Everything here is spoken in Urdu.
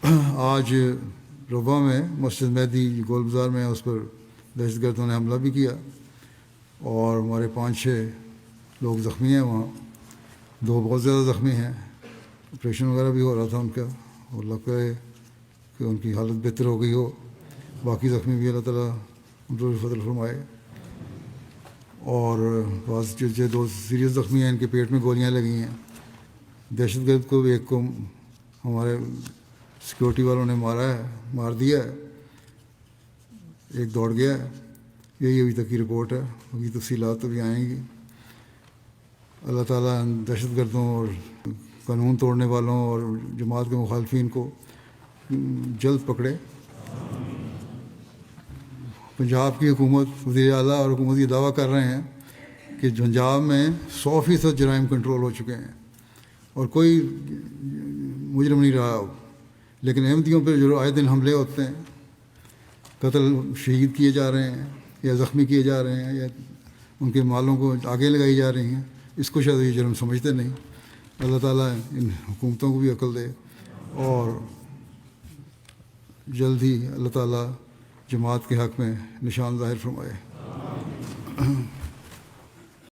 آج ربا میں مسجد مہدی گول بازار میں اس پر دہشت گردوں نے حملہ بھی کیا اور ہمارے 5-6 لوگ زخمی ہیں وہاں. 2 بہت زیادہ زخمی ہیں. آپریشن وغیرہ بھی ہو رہا تھا ان کا اور لگتا ہے کہ ان کی حالت بہتر ہو گئی ہو. باقی زخمی بھی اللہ تعالیٰ ان پر فضل فرمائے. اور بعض جو 2 سیریس زخمی ہیں ان کے پیٹ میں گولیاں لگی ہیں. دہشت گرد کو ایک کو ہمارے سیکورٹی والوں نے مار دیا ہے. ایک دوڑ گیا ہے. یہی ابھی تک کی رپورٹ ہے. ابھی تفصیلات ابھی آئیں گی. اللہ تعالیٰ دہشت گردوں اور قانون توڑنے والوں اور جماعت کے مخالفین کو جلد پکڑے. پنجاب کی حکومت، وزیر اعلیٰ اور حکومت یہ دعویٰ کر رہے ہیں کہ پنجاب میں 100% جرائم کنٹرول ہو چکے ہیں اور کوئی مجرم نہیں رہا. لیکن احمدیوں پہ جو آئے دن حملے ہوتے ہیں، قتل شہید کیے جا رہے ہیں یا زخمی کیے جا رہے ہیں یا ان کے مالوں کو آگے لگائی جا رہی ہیں، اس کو شاید یہ جرم سمجھتے نہیں. اللہ تعالیٰ ان حکومتوں کو بھی عقل دے اور جلد ہی اللہ تعالیٰ جماعت کے حق میں نشان ظاہر فرمائے.